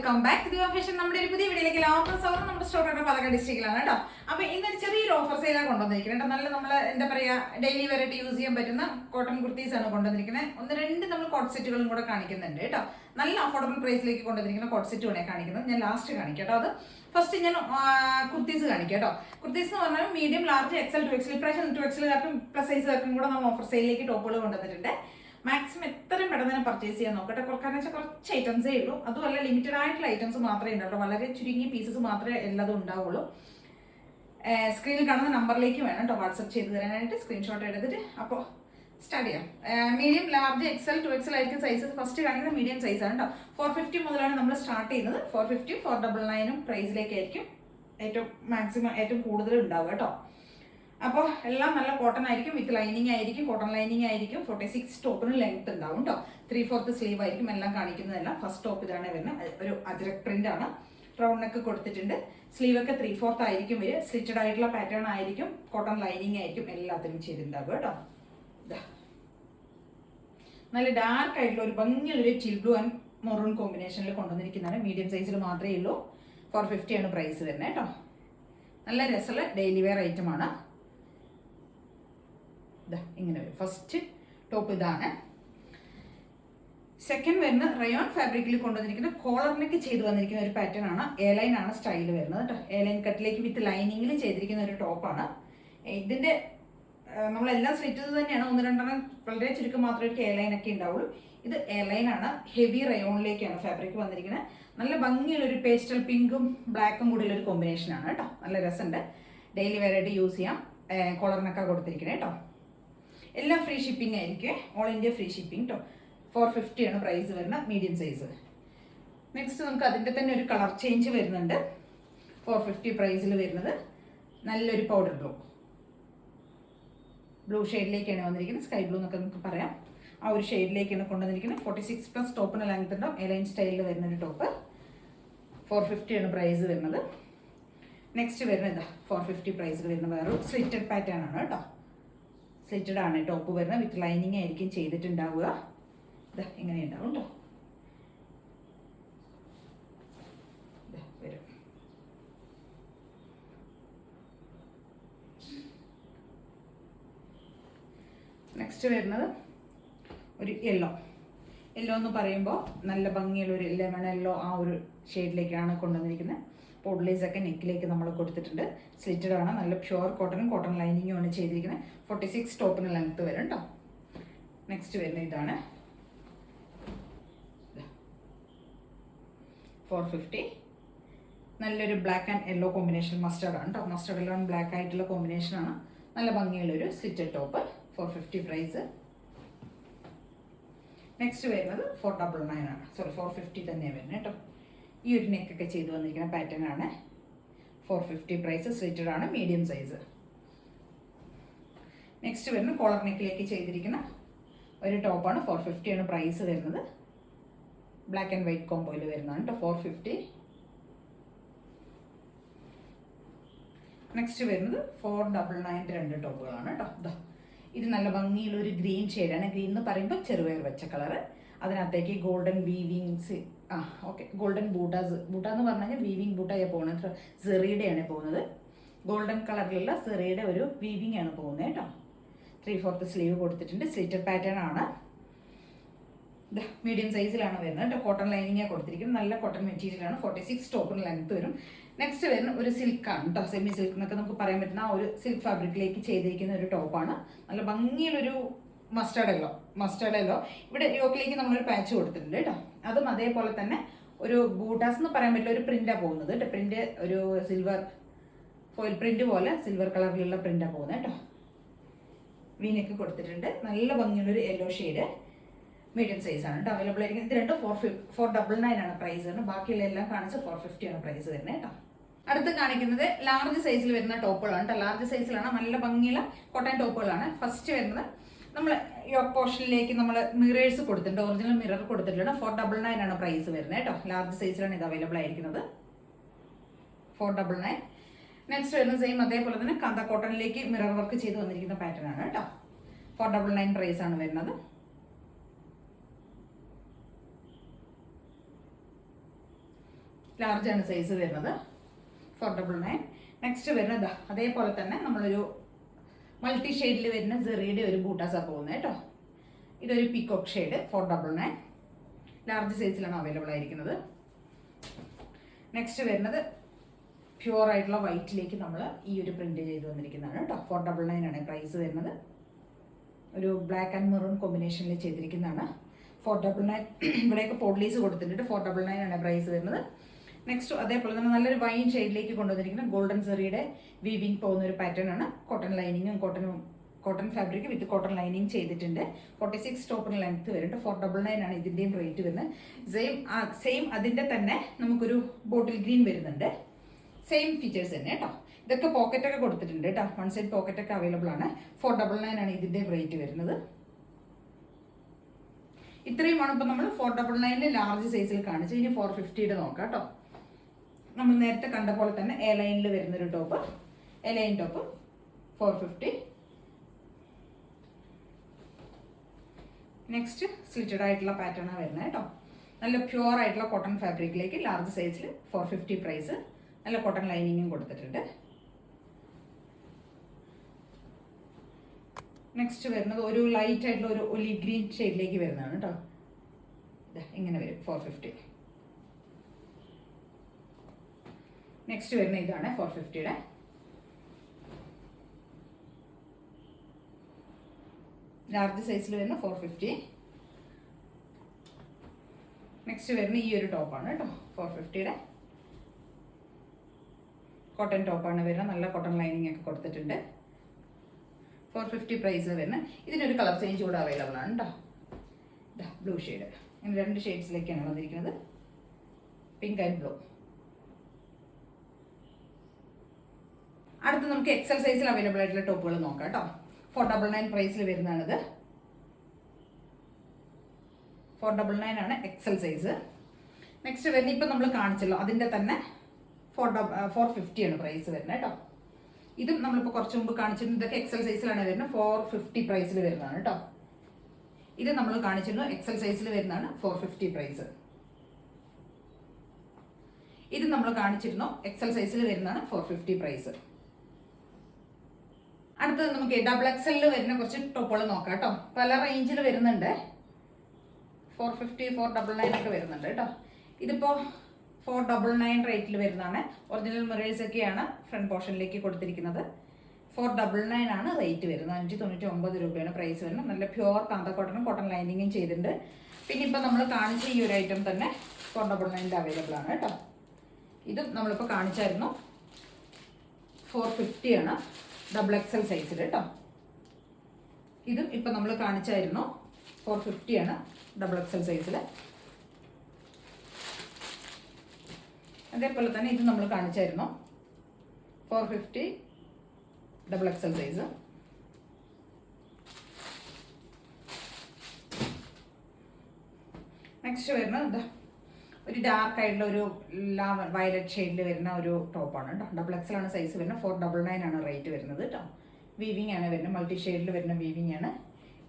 Welcome back to fashion. നമ്മുടെ ഒരു പുതിയ വീഡിയോയിലേക്ക് എല്ലാവർക്കും സ്വാഗതം. നമ്മുടെ സ്റ്റോറിയുടെ പാലക്കാട് ഡിസ്ട്രിക്റ്റിലാണ് കേട്ടോ. അപ്പോൾ ഇന്നൊരു ചെറിയൊരു ഓഫർ സെയിലാണ് കൊണ്ടുവന്നിരിക്കുന്നത്. നല്ല നമ്മൾ എന്താ പറയുക ഡെയിലി വെറൈറ്റി യൂസ് ചെയ്യാൻ പറ്റുന്ന കോട്ടൺ കുർത്തീസ് ആണ് കൊണ്ടുവന്നിരിക്കുന്നത്. ഒന്ന് രണ്ട് നമ്മൾ കോട്ട് സെറ്റുകളും കൂടെ കാണിക്കുന്നുണ്ട് കേട്ടോ. നല്ല അഫോർഡബിൾ പ്രൈസിലേക്ക് കൊണ്ടുവന്നിരിക്കുന്ന കോട്ട് സെറ്റ് വേണേ കാണിക്കുന്നത്. ഞാൻ ലാസ്റ്റ് കാണിക്കാം കേട്ടോ. അത് ഫസ്റ്റ് ഞാൻ കുർത്തീസ് കാണിക്കാം കേട്ടോ. കുർത്തീസ് എന്ന് പറഞ്ഞാൽ മീഡിയം, ലാർജ്, എക്സൽ, 2XL. ഇപ്രാവശ്യം 2XLകാർക്കും പ്ലസ് സൈസുകാർക്കും കൂടെ നമ്മൾ ഓഫർ സെയിലേക്ക് ടോപ്പുകൾ കൊണ്ടുവന്നിട്ടുണ്ട്. മാക്സിമം എത്രയും പെട്ടെന്ന് തന്നെ പർച്ചേസ് ചെയ്യാൻ നോക്കട്ടെ. കാരണം വെച്ചാൽ കുറച്ച് ഐറ്റംസേ ഉള്ളൂ. അതുമല്ല ലിമിറ്റഡ് ആയിട്ടുള്ള ഐറ്റംസ് മാത്രമേ ഉണ്ടാവുള്ളൂ. വളരെ ചുരുങ്ങിയ പീസസ് മാത്രമേ എല്ലാതും ഉണ്ടാവുള്ളൂ. സ്ക്രീനിൽ കാണുന്ന നമ്പറിലേക്ക് വേണം കേട്ടോ വാട്സപ്പ് ചെയ്ത് തരാനായിട്ട്. സ്ക്രീൻഷോട്ട് എടുത്തിട്ട് അപ്പോൾ സ്റ്റാർട്ട് ചെയ്യാം. മീഡിയം, ലാർജ്, എക്സൽ, 2XL ആയിരിക്കും സൈസസ്. ഫസ്റ്റ് കാണിക്കുന്നത് മീഡിയം സൈസാണ് കേട്ടോ. 450 മുതലാണ് നമ്മൾ സ്റ്റാർട്ട് ചെയ്യുന്നത്. 450, 499 പ്രൈസിലേക്കായിരിക്കും ഏറ്റവും കൂടുതൽ ഉണ്ടാവുക കേട്ടോ. അപ്പോൾ എല്ലാം നല്ല കോട്ടൺ ആയിരിക്കും, വിത്ത് ലൈനിങ് ആയിരിക്കും. കോട്ടൺ ലൈനിങ് ആയിരിക്കും. 46 ടോപ്പിന് ലെങ്ത് ഉണ്ടാവും കേട്ടോ. 3/4 സ്ലീവ് ആയിരിക്കും എല്ലാം കാണിക്കുന്നതെല്ലാം. ഫസ്റ്റ് ടോപ്പ് ഇതാണ് വരുന്നത്. ഒരു അജ്രക് പ്രിന്റ് ആണ്. റൗണ്ട് നെക്ക് കൊടുത്തിട്ടുണ്ട്. സ്ലീവ് ഒക്കെ 3/4 ആയിരിക്കും വരിക. സ്റ്റിച്ചഡ് ആയിട്ടുള്ള പാറ്റേൺ ആയിരിക്കും. കോട്ടൺ ലൈനിങ് ആയിരിക്കും എല്ലാത്തിനും ചെയ്തിട്ടുണ്ടാവുക കേട്ടോ. നല്ല ഡാർക്ക് ആയിട്ടുള്ള ഒരു ഭംഗിയുള്ളൊരു ചിൽ ബ്ലൂ ആൻഡ് മെറൂൺ കോമ്പിനേഷനിൽ കൊണ്ടുവന്നിരിക്കുന്നതാണ്. മീഡിയം സൈസിൽ മാത്രമേ ഉള്ളൂ. 450 ആണ് പ്രൈസ് വരുന്നത് കേട്ടോ. നല്ല രസമുള്ള ഡെയിലി വെയർ ഐറ്റം ആണ്. ഇങ്ങനെ വരും. ഫസ്റ്റ് ടോപ്പ് ഇതാണ്. സെക്കൻഡ് വരുന്നത് റയോൺ ഫാബ്രിക്കിൽ കൊണ്ടുവന്നിരിക്കുന്ന കോളർ നെക്ക് ചെയ്ത് വന്നിരിക്കുന്ന ഒരു പാറ്റേൺ ആണ്. എ ലൈൻ ആണ് സ്റ്റൈൽ വരുന്നത് കേട്ടോ. എ ലൈൻ കട്ടിലേക്ക് വിത്ത് ലൈനിങ്ങിൽ ചെയ്തിരിക്കുന്ന ഒരു ടോപ്പാണ്. ഇതിന്റെ നമ്മളെല്ലാം സ്ലിറ്റത് തന്നെയാണ്. ഒന്ന് രണ്ടെണ്ണം വളരെ ചുരുക്കം മാത്രമേ എ ലൈൻ ഒക്കെ ഉണ്ടാവുള്ളൂ. ഇത് എ ലൈൻ ആണ്. ഹെവി റയോണിലേക്കാണ് ഫാബ്രിക് വന്നിരിക്കുന്നത്. നല്ല ഭംഗിയുള്ള ഒരു പേസ്റ്റൽ പിങ്കും ബ്ലാക്കും കൂടി ഒരു കോമ്പിനേഷൻ ആണ് കേട്ടോ. നല്ല രസമുണ്ട്. ഡെയിലി വെയറായിട്ട് യൂസ് ചെയ്യാം. കോളർ നെക്കാ കൊടുത്തിരിക്കുന്നത് കേട്ടോ. എല്ലാം ഫ്രീ ഷിപ്പിംഗ് ആയിരിക്കും. ഓൾ ഇന്ത്യ ഫ്രീ ഷിപ്പിംഗ് കേട്ടോ. 450 ആണ് പ്രൈസ് വരുന്നത്. Medium size. നെക്സ്റ്റ് നമുക്ക് അതിൻ്റെ തന്നെ ഒരു കളർ ചേഞ്ച് വരുന്നുണ്ട്. 450 പ്രൈസിൽ വരുന്നത് നല്ലൊരു പൗഡർ ബ്ലൂ ഷെയ്ഡിലേക്കാണ് വന്നിരിക്കുന്നത്. സ്കൈ ബ്ലൂ എന്നൊക്കെ നമുക്ക് പറയാം. ആ ഒരു ഷെയ്ഡിലേക്കാണ് കൊണ്ടുവന്നിരിക്കുന്നത്. 46+ ടോപ്പിന് ലെങ്ത് ഉണ്ടാവും. എലൈൻ സ്റ്റൈലിൽ വരുന്നൊരു ടോപ്പ്. 450 ആണ് പ്രൈസ് വരുന്നത്. നെക്സ്റ്റ് വരുന്നത് 450 പ്രൈസിൽ വരുന്ന വേറൊരു സ്ലിറ്റഡ് പാറ്റേൺ ആണ് കേട്ടോ. സ്ലിറ്റഡ് ആണ് ടോപ്പ് വരുന്നത്. വിത്ത് ലൈനിങ് ആയിരിക്കും ചെയ്തിട്ടുണ്ടാവുക. ഇങ്ങനെ ഉണ്ടാവും കേട്ടോ. വരും. നെക്സ്റ്റ് വരുന്നത് ഒരു യെല്ലോ എന്ന് പറയുമ്പോൾ നല്ല ഭംഗിയുള്ള ഒരു ലെമൺ യെല്ലോ ആ ഒരു ഷെയ്ഡിലേക്കാണ് കൊണ്ടുവന്നിരിക്കുന്നത്. പോഡ്ലേസൊക്കെ നെക്കിലേക്ക് നമ്മൾ കൊടുത്തിട്ടുണ്ട്. സ്ലിറ്റഡ് ആണ്. നല്ല പ്യുവർ കോട്ടണും കോട്ടൺ ലൈനിങ്ങും ആണ് ചെയ്തിരിക്കുന്നത്. 46 ടോപ്പിന് ലെങ്ത് വരും കേട്ടോ. നെക്സ്റ്റ് വരുന്നത് ഇതാണ് 450. നല്ലൊരു black and yellow combination mustard ആണ് കേട്ടോ. മസ്റ്റർഡ് യെല്ലോ ആൻഡ് ബ്ലാക്ക് ആയിട്ടുള്ള കോമ്പിനേഷനാണ്. നല്ല ഭംഗിയുള്ളൊരു സ്ലിറ്റഡ് ടോപ്പ്. 450 പ്രൈസ്. നെക്സ്റ്റ് വരുന്നത് 499 ആണ്. 450 തന്നെ വരുന്നത് കേട്ടോ. ഈ ഒരു നെക്കൊക്കെ ചെയ്ത് വന്നിരിക്കുന്ന പാറ്റേൺ ആണ്. 450 പ്രൈസ്. സ്ലിറ്റഡ് ആണ്. Medium size. നെക്സ്റ്റ് വരുന്നത് കോളർ നെക്കിലേക്ക് ചെയ്തിരിക്കുന്ന ഒരു ടോപ്പാണ്. 450 ആണ് പ്രൈസ് വരുന്നത്. ബ്ലാക്ക് ആൻഡ് വൈറ്റ് കോമ്പോയിൽ വരുന്നതാണ് കേട്ടോ. 450. നെക്സ്റ്റ് വരുന്നത് 499 രണ്ട് ടോപ്പുകളാണ് കേട്ടോ. ഇത് നല്ല ഭംഗിയുള്ള ഒരു ഗ്രീൻ ഷെയ്ഡാണ്. ഗ്രീൻ എന്ന് പറയുമ്പോൾ ചെറുപയർ വെച്ച കളറ്. അതിനകത്തേക്ക് ഗോൾഡൻ വീവിങ്സ് ഗോൾഡൻ ബൂട്ട എന്ന് പറഞ്ഞു കഴിഞ്ഞാൽ വീവിങ് ബൂട്ടയാണ് പോകുന്നത്. സെറിയുടെയാണ് പോകുന്നത്. ഗോൾഡൻ കളറിലുള്ള സെറിയുടെ ഒരു വീവിങ് ആണ് പോകുന്നത് കേട്ടോ. 3/4 സ്ലീവ് കൊടുത്തിട്ടുണ്ട്. സ്ലിറ്റഡ് പാറ്റേൺ ആണ്. മീഡിയം സൈസിലാണ് വരുന്നത് കേട്ടോ. കോട്ടൺ ലൈനിങ്ങാണ് കൊടുത്തിരിക്കുന്നത്. നല്ല കോട്ടൺ മെറ്റീരിയലാണ്. 46 ടോപ്പിന് ലെങ്ത് വരും. നെക്സ്റ്റ് വരുന്ന ഒരു സിൽക്കാണ് കേട്ടോ. സെമി സിൽക്ക് എന്നൊക്കെ നമുക്ക് പറയാൻ പറ്റുന്ന ആ ഒരു സിൽക്ക് ഫാബ്രിക്കിലേക്ക് ചെയ്തിരിക്കുന്ന ഒരു ടോപ്പാണ്. നല്ല ഭംഗിയുള്ളൊരു മസ്റ്റേർഡ് യെല്ലോ. ഇവിടെ യോക്കിലേക്ക് നമ്മളൊരു പാച്ച് കൊടുത്തിട്ടുണ്ട് കേട്ടോ. അതും അതേപോലെ തന്നെ ഒരു ബൂട്ടാസ് എന്ന് പറയാൻ പറ്റില്ല, ഒരു പ്രിന്റാണ് പോകുന്നത് കേട്ടോ. പ്രിന്റ് ഒരു സിൽവർ ഫോയിൽ പ്രിന്റ് പോലെ സിൽവർ കളറിലുള്ള പ്രിന്റാണ് പോകുന്നത് കേട്ടോ. വീനൊക്കെ കൊടുത്തിട്ടുണ്ട്. നല്ല ഭംഗിയുള്ളൊരു യെല്ലോ ഷെയ്ഡ്. മീഡിയം സൈസാണ് കേട്ടോ അവൈലബിൾ ആയിരിക്കുന്നത്. ഇത് രണ്ടും 499 ആണ് പ്രൈസ് വരുന്നത്. ബാക്കിയുള്ള എല്ലാം കാണിച്ച് 450 ആണ് പ്രൈസ് വരുന്നത് കേട്ടോ. അടുത്ത് കാണിക്കുന്നത് ലാർജ് സൈസിൽ വരുന്ന ടോപ്പുകളാണ് കേട്ടോ. ലാർജ് സൈസിലാണ്. നല്ല ഭംഗിയുള്ള കോട്ടൺ ടോപ്പുകളാണ്. ഫസ്റ്റ് വരുന്നത് നമ്മൾ യോക്ക് പോർഷനിലേക്ക് നമ്മൾ മിറേഴ്സ് കൊടുത്തിട്ടുണ്ട്. ഒറിജിനൽ മിറർ കൊടുത്തിട്ടുണ്ട്. 499 ആണ് പ്രൈസ് വരുന്നത് കേട്ടോ. ലാർജ് സൈസിലാണ് ഇത് അവൈലബിൾ ആയിരിക്കുന്നത്. 499. നെക്സ്റ്റ് വരുന്നത് സെയിം അതേപോലെ തന്നെ കാന്ത കോട്ടണിലേക്ക് മിറർ വർക്ക് ചെയ്ത് വന്നിരിക്കുന്ന പാറ്റേൺ ആണ് കേട്ടോ. 499 പ്രൈസ് ആണ് വരുന്നത്. ലാർജ് ആണ് സൈസ് വരുന്നത് 499. നെക്സ്റ്റ് വരുന്നത് അതേപോലെ തന്നെ നമ്മളൊരു മൾട്ടി ഷെയ്ഡിൽ വരുന്ന സെറിയുടെ ഒരു ബൂട്ടാസാണ് പോകുന്നത് കേട്ടോ. ഇതൊരു പീകോക്ക് ഷെയ്ഡ് 499, ലാർജ് സൈസിലാണ് അവൈലബിൾ ആയിരിക്കുന്നത്. നെക്സ്റ്റ് വരുന്നത് പ്യുവർ ആയിട്ടുള്ള വൈറ്റിലേക്ക് നമ്മൾ ഈ ഒരു പ്രിന്റ് ചെയ്ത് വന്നിരിക്കുന്നതാണ് കേട്ടോ. 499 ആണ് പ്രൈസ് വരുന്നത്. ഒരു ബ്ലാക്ക് ആൻഡ് മെറൂൺ കോമ്പിനേഷനിൽ ചെയ്തിരിക്കുന്നതാണ് 499. ഇവിടെയൊക്കെ പോഡ്ലീസ് കൊടുത്തിട്ടുണ്ട്. 499 ആണ് പ്രൈസ് വരുന്നത്. നെക്സ്റ്റ് അതേപോലെ തന്നെ നല്ലൊരു വൈൻ ഷെയ്ഡിലേക്ക് കൊണ്ടുവന്നിരിക്കുന്ന ഗോൾഡൻ സെറിയുടെ വീവിങ് പോകുന്ന ഒരു പാറ്റേൺ ആണ്. കോട്ടൺ ലൈനിങ്ങും കോട്ടൺ ഫാബ്രിക് വിത്ത് കോട്ടൺ ലൈനിങ് ചെയ്തിട്ടുണ്ട്. 46 ടോപ്പിന് ലെങ്ത് വരുന്നുണ്ട്. 499 ആണ് ഇതിൻ്റെയും റേറ്റ് വരുന്നത്. സെയിം അതിൻ്റെ തന്നെ നമുക്കൊരു ബോട്ടിൽ ഗ്രീൻ വരുന്നുണ്ട്. സെയിം ഫീച്ചേഴ്സ് തന്നെ കേട്ടോ. ഇതൊക്കെ പോക്കറ്റൊക്കെ കൊടുത്തിട്ടുണ്ട് കേട്ടോ. 1 സൈഡ് പോക്കറ്റൊക്കെ അവൈലബിൾ ആണ്. 499 ആണ് ഇതിൻ്റെ റേറ്റ് വരുന്നത്. ഇത്രയുമാണ് ഇപ്പോൾ നമ്മൾ 499 ലാർജ് സൈസിൽ കാണിച്ചു. ഇനി 450 നോക്കാം കേട്ടോ. നമ്മൾ നേരത്തെ കണ്ട പോലെ തന്നെ എ ലൈനിൽ വരുന്നൊരു top, A line top 450. Next slitted ആയിട്ടുള്ള പാറ്റേണാണ് വരുന്നത് കേട്ടോ. നല്ല പ്യുവർ ആയിട്ടുള്ള കോട്ടൺ ഫാബ്രിക്കിലേക്ക് ലാർജ് സൈസിൽ 450 പ്രൈസ്. നല്ല കോട്ടൺ ലൈനിങ്ങും കൊടുത്തിട്ടുണ്ട്. നെക്സ്റ്റ് വരുന്നത് ഒരു ലൈറ്റ് ആയിട്ടുള്ള ഒരു ഒലിവ് ഗ്രീൻ ഷെയ്ഡിലേക്ക് വരുന്നതാണ് കേട്ടോ. ഇങ്ങനെ വരും 450. നെക്സ്റ്റ് വരുന്ന ഇതാണ് 450യുടെ. ലാർജ് സൈസിൽ വരുന്ന 450. നെക്സ്റ്റ് വരുന്ന ഈ ഒരു ടോപ്പാണ് കേട്ടോ 450യുടെ. കോട്ടൺ ടോപ്പാണ് വരുന്നത്. നല്ല കോട്ടൺ ലൈനിങ് ഒക്കെ കൊടുത്തിട്ടുണ്ട്. 450 പ്രൈസ് വരുന്നത്. ഇതിനൊരു കളർ ചേഞ്ച് കൂടെ അവൈലബിൾ ആണ് കേട്ടോ. Blue shade. ഇങ്ങനെ 2 ഷെയ്ഡ്സിലേക്കാണ് വന്നിരിക്കുന്നത്, പിങ്ക് ആൻഡ് ബ്ലൂ. അടുത്ത് നമുക്ക് എക്സൽ സൈസിൽ അവൈലബിൾ ആയിട്ടുള്ള ടോപ്പുകൾ നോക്കാം കേട്ടോ. 499 പ്രൈസിൽ വരുന്നതാണിത്. 499 ആണ് എക്സൽ സൈസ്. നെക്സ്റ്റ് വരുന്ന ഇപ്പം നമ്മൾ കാണിച്ചല്ലോ അതിൻ്റെ തന്നെ 450 ആണ് പ്രൈസ് വരുന്നത് കേട്ടോ. ഇതും നമ്മളിപ്പോൾ കുറച്ച് മുമ്പ് കാണിച്ചിരുന്നു. ഇതൊക്കെ എക്സൽ സൈസിലാണ് വരുന്നത്. 450 പ്രൈസിൽ വരുന്നതാണ് കേട്ടോ. ഇത് നമ്മൾ കാണിച്ചിരുന്നു എക്സൽ സൈസിൽ വരുന്നതാണ് 450 പ്രൈസ്. ഇത് നമ്മൾ കാണിച്ചിരുന്നു എക്സൽ സൈസിൽ വരുന്നതാണ് 450 പ്രൈസ്. അടുത്തത് നമുക്ക് ഡബിൾ എക്സലിൽ വരുന്ന കുറച്ച് ടോപ്പുകൾ നോക്കാം കേട്ടോ. പല റേഞ്ചിൽ വരുന്നുണ്ട്. 450, 499 ഒക്കെ വരുന്നുണ്ട് കേട്ടോ. ഇതിപ്പോൾ 499 റേറ്റിൽ വരുന്നതാണ്. ഒറിജിനൽ മിറേഴ്സ് ഒക്കെയാണ് ഫ്രണ്ട് പോർഷനിലേക്ക് കൊടുത്തിരിക്കുന്നത്. 499 ആണ് റേറ്റ് വരുന്നത്. 599 രൂപയാണ് പ്രൈസ് വരുന്നത്. നല്ല പ്യുവർ കാന്ത കോട്ടണും കോട്ടൺ ലൈനിങ്ങും ചെയ്തിട്ടുണ്ട്. പിന്നെ ഇപ്പോൾ നമ്മൾ കാണിച്ച ഈ ഒരു ഐറ്റം തന്നെ 499 അവൈലബിൾ ആണ് കേട്ടോ. ഇതും നമ്മളിപ്പോൾ കാണിച്ചായിരുന്നു. 450 ആണ് ഡബിൾ എക്സൽ സൈസിൽ കേട്ടോ. ഇതും ഇപ്പം നമ്മൾ കാണിച്ചായിരുന്നു. 450 ആണ് ഡബിൾ എക്സൽ സൈസിൽ. അതേപോലെ തന്നെ ഇത് നമ്മൾ കാണിച്ചായിരുന്നു 450 ഡബിൾ എക്സൽ സൈസ്. നെക്സ്റ്റ് വരുന്നത് എന്താ ഒരു ഡാർക്ക് ആയിട്ടുള്ള ഒരു വയലറ്റ് ഷെയ്ഡിൽ വരുന്ന ഒരു ടോപ്പാണ് കേട്ടോ. ഡബിൾ എക്സൽ ആണ് സൈസ് വരുന്നത്. 499 ആണ് റേറ്റ് വരുന്നത് കേട്ടോ. വീവിങ് ആണ് വരുന്നത്. മൾട്ടി ഷെയ്ഡിൽ വരുന്ന വീവിങ് ആണ്.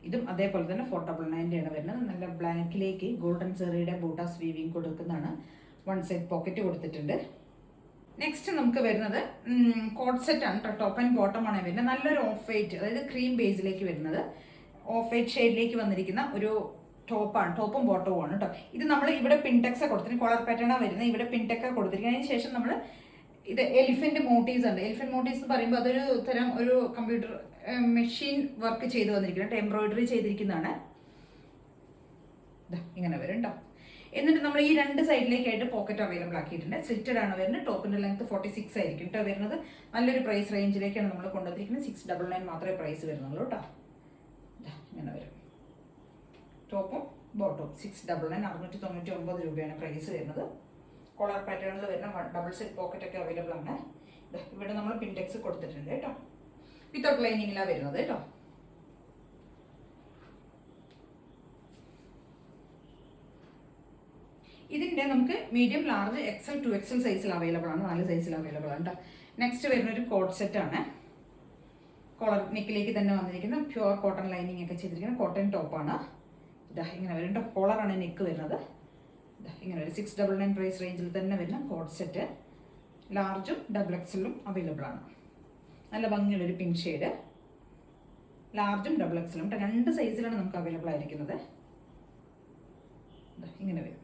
ഇതും അതേപോലെ തന്നെ 499 ആണ് വരുന്നത്. നല്ല ബ്ലാക്കിലേക്ക് ഗോൾഡൻ സെറിയുടെ ബൂട്ടാസ് വീവിങ് കൊടുക്കുന്നതാണ്. 1 സൈഡ് പോക്കറ്റ് കൊടുത്തിട്ടുണ്ട്. നെക്സ്റ്റ് നമുക്ക് വരുന്നത് കോഡ് സെറ്റ് ആണ് കേട്ടോ. ടോപ്പ് ആൻഡ് ബോട്ടം ആണ് വരുന്നത്. നല്ലൊരു ഓഫ് വൈറ്റ്, അതായത് ക്രീം ബേസിലേക്ക് വരുന്നത് ഓഫ് വൈറ്റ് ഷെയ്ഡിലേക്ക് വന്നിരിക്കുന്ന ഒരു ടോപ്പാണ്. ടോപ്പും ബോട്ടവും ആണ് കേട്ടോ. ഇത് നമ്മൾ ഇവിടെ പിൻടെക്സ് കൊടുത്തിട്ട് കോളർ പാറ്റേണാണ് വരുന്നത്. ഇവിടെ പിൻടെക്ക കൊടുത്തിരിക്കുന്നത്. അതിന് ശേഷം നമ്മൾ ഇത് എലിഫന്റ് മോട്ടീവ്സ് ഉണ്ട്. എലിഫന്റ് മോട്ടീവ്സ് എന്ന് പറയുമ്പോൾ അതൊരു തരം ഒരു കമ്പ്യൂട്ടർ മെഷീൻ വർക്ക് ചെയ്ത് വന്നിരിക്കുന്നത്. എംബ്രോയിഡറി ചെയ്തിരിക്കുന്നതാണ്. ഇങ്ങനെ വരും കേട്ടോ. എന്നിട്ട് നമ്മൾ ഈ 2 സൈഡിലേക്കായിട്ട് പോക്കറ്റ് അവൈലബിൾ ആക്കിയിട്ടുണ്ട്. സ്ലിറ്റഡ് ആണ് വരുന്നത്. ടോപ്പിന്റെ ലെങ്ത് 46 ആയിരിക്കും കേട്ടോ വരുന്നത്. നല്ലൊരു പ്രൈസ് റേഞ്ചിലേക്കാണ് നമ്മൾ കൊണ്ടുവന്നിരിക്കുന്നത്. 699 മാത്രമേ പ്രൈസ് വരുന്നുള്ളൂ കേട്ടോ. ഇങ്ങനെ വരും ടോപ്പും ബോട്ടും. 699, 699 രൂപയാണ് പ്രൈസ് വരുന്നത്. കോളർ പാറ്റേണിൽ വരുന്ന ഡബിൾ സൈഡ് പോക്കറ്റ് ഒക്കെ അവൈലബിൾ ആണ്. ഇവിടെ നമ്മൾ പിൻടെക്സ് കൊടുത്തിട്ടുണ്ട് കേട്ടോ. വിത്തൗട്ട് ലൈനിങ്ങിലാണ് വരുന്നത് കേട്ടോ. ഇതിൻ്റെ നമുക്ക് മീഡിയം, ലാർജ്, എക്സൽ, 2XL സൈസിൽ അവൈലബിൾ ആണ്. 4 സൈസിൽ അവൈലബിൾ ആണ് കേട്ടോ. നെക്സ്റ്റ് വരുന്നൊരു കോഡ് സെറ്റാണ്. കോളർ നെക്കിലേക്ക് തന്നെ വന്നിരിക്കുന്ന പ്യുവർ കോട്ടൺ ലൈനിങ് ഒക്കെ ചെയ്തിരിക്കുന്ന കോട്ടൺ ടോപ്പാണ്. ഇതാ ഇങ്ങനെ വരും കേട്ടോ. കോളറാണ് നെക്ക് വരുന്നത്. ഇങ്ങനെ ഒരു 699 പ്രൈസ് റേഞ്ചിൽ തന്നെ വരുന്ന കോഡ് സെറ്റ്. ലാർജും ഡബിൾ എക്സലും അവൈലബിൾ ആണ്. നല്ല ഭംഗിയുള്ളൊരു പിങ്ക് ഷെയ്ഡ്. ലാർജും ഡബിൾ എക്സലും 2 സൈസിലാണ് നമുക്ക് അവൈലബിൾ ആയിരിക്കുന്നത്. ഇങ്ങനെ വരും.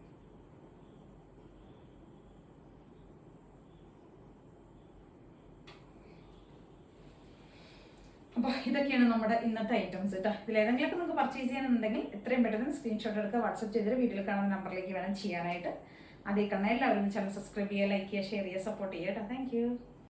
അപ്പോൾ ഇതൊക്കെയാണ് നമ്മുടെ ഇന്നത്തെ ഐറ്റംസ് കേട്ടോ. ഇതിൽ ഏതെങ്കിലുമൊക്കെ നിങ്ങൾക്ക് പർച്ചേസ് ചെയ്യാനുണ്ടെങ്കിൽ എത്രയും പെട്ടെന്ന് സ്ക്രീൻഷോട്ട് എടുക്കുക, വാട്സപ്പ് ചെയ്തിട്ട് വീട്ടിൽ കാണുന്ന നമ്പറിലേക്ക് വേണം ചെയ്യാനായിട്ട്. അതേ കാണാൻ എല്ലാവരും ചാനൽ സബ്സ്ക്രൈബ് ചെയ്യുക, ലൈക്ക് ചെയ്യുക, ഷെയർ ചെയ്യുക, സപ്പോർട്ട് ചെയ്യുക കേട്ടോ. താങ്ക്